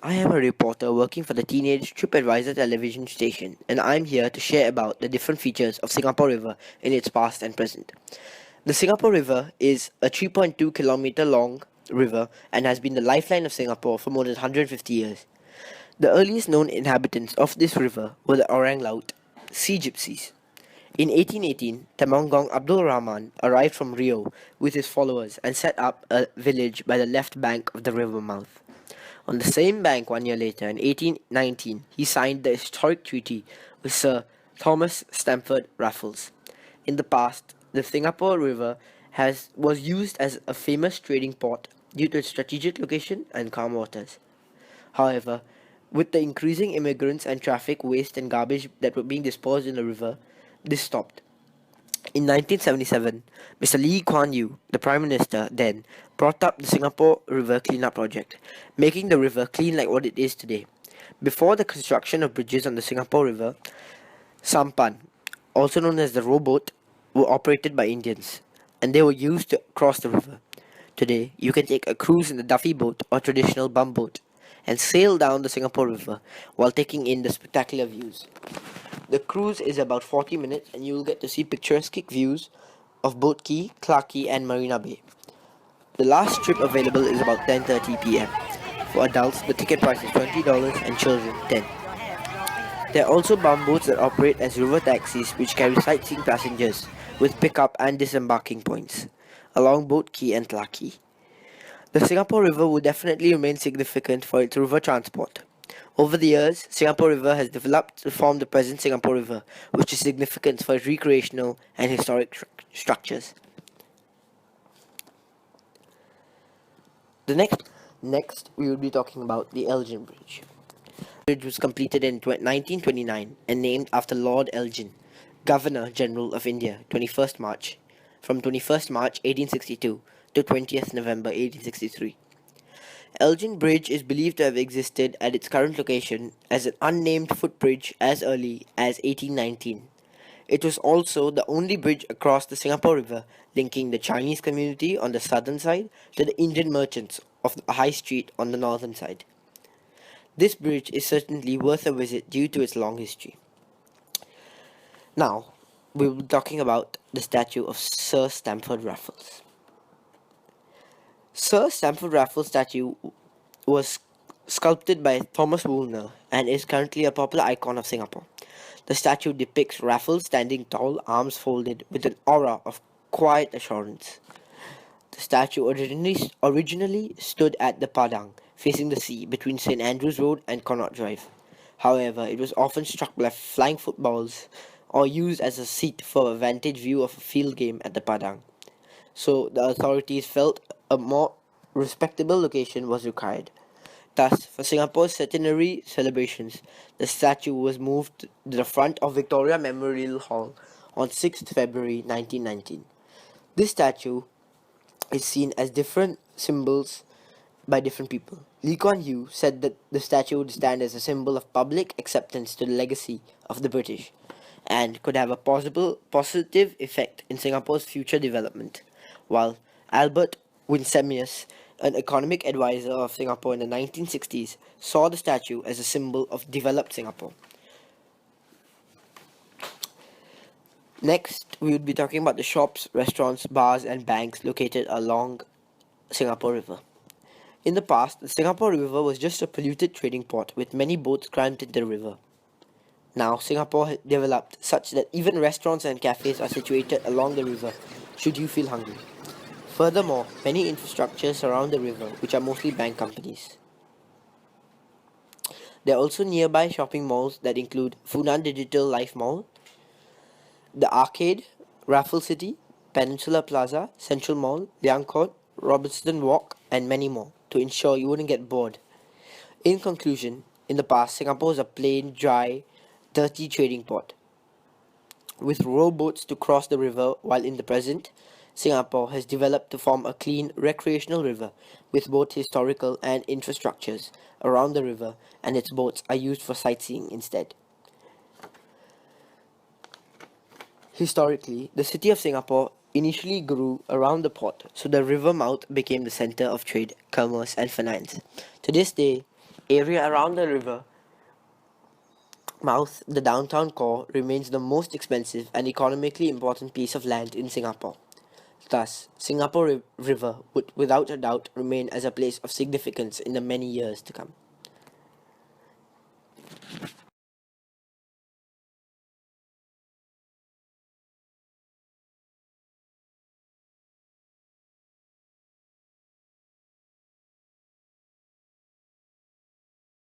I am a reporter working for the Teenage TripAdvisor television station, and I'm here to share about the different features of Singapore River in its past and present. The Singapore River is a 3.2-kilometer long river and has been the lifeline of Singapore for more than 150 years. The earliest known inhabitants of this river were the Orang Laut, sea gypsies. In 1818, Temanggung Abdul Rahman arrived from Rio with his followers and set up a village by the left bank of the river mouth. On the same bank 1 year later, in 1819, he signed the historic treaty with Sir Thomas Stamford Raffles. In the past, the Singapore River was used as a famous trading port due to its strategic location and calm waters. However, with the increasing immigrants and traffic waste and garbage that were being disposed in the river, this stopped. In 1977, Mr. Lee Kuan Yew, the Prime Minister then, brought up the Singapore River Cleanup Project, making the river clean like what it is today. Before the construction of bridges on the Singapore River, sampan, also known as the rowboat, were operated by Indians, and they were used to cross the river. Today, you can take a cruise in the Duffy boat or traditional bumboat and sail down the Singapore River while taking in the spectacular views. The cruise is about 40 minutes and you will get to see picturesque views of Boat Quay, Clarke Quay and Marina Bay. The last trip available is about 10:30 p.m. For adults, the ticket price is $20 and children $10. There are also bumboats that operate as river taxis which carry sightseeing passengers with pickup and disembarking points along Boat Quay and Clarke Quay. The Singapore River will definitely remain significant for its river transport. Over the years, Singapore River has developed to form the present Singapore River, which is significant for its recreational and historic structures. Next, we will be talking about the Elgin Bridge. The bridge was completed in 1929 and named after Lord Elgin, Governor General of India, from 21st March 1862 to 20th November 1863. Elgin Bridge is believed to have existed at its current location as an unnamed footbridge as early as 1819. It was also the only bridge across the Singapore River linking the Chinese community on the southern side to the Indian merchants of the High Street on the northern side. This bridge is certainly worth a visit due to its long history. Now, we will be talking about the statue of Sir Stamford Raffles. Sir Stamford Raffles' statue was sculpted by Thomas Woolner and is currently a popular icon of Singapore. The statue depicts Raffles standing tall, arms folded, with an aura of quiet assurance. The statue originally stood at the Padang, facing the sea between St. Andrews Road and Connaught Drive. However, it was often struck by flying footballs or used as a seat for a vantage view of a field game at the Padang. So the authorities felt a more respectable location was required. Thus, for Singapore's centenary celebrations, the statue was moved to the front of Victoria Memorial Hall on 6th February 1919. This statue is seen as different symbols by different people. Lee Kuan Yew said that the statue would stand as a symbol of public acceptance to the legacy of the British and could have a positive effect in Singapore's future development, while Albert Winsemius, an economic advisor of Singapore in the 1960s, saw the statue as a symbol of developed Singapore. Next, we would be talking about the shops, restaurants, bars, and banks located along Singapore River. In the past, the Singapore River was just a polluted trading port with many boats crammed into the river. Now, Singapore has developed such that even restaurants and cafes are situated along the river should you feel hungry. Furthermore, many infrastructures surround the river, which are mostly bank companies. There are also nearby shopping malls that include Funan Digital Life Mall, The Arcade, Raffles City, Peninsula Plaza, Central Mall, Liang Court, Robertson Walk, and many more to ensure you wouldn't get bored. In conclusion, in the past, Singapore was a plain, dry, dirty trading port with rowboats to cross the river, while in the present, Singapore has developed to form a clean recreational river with both historical and infrastructures around the river, and its boats are used for sightseeing instead. Historically, the city of Singapore initially grew around the port, so the river mouth became the center of trade, commerce, and finance. To this day, area around the river mouth, the downtown core remains the most expensive and economically important piece of land in Singapore. Thus, Singapore River would without a doubt remain as a place of significance in the many years to come.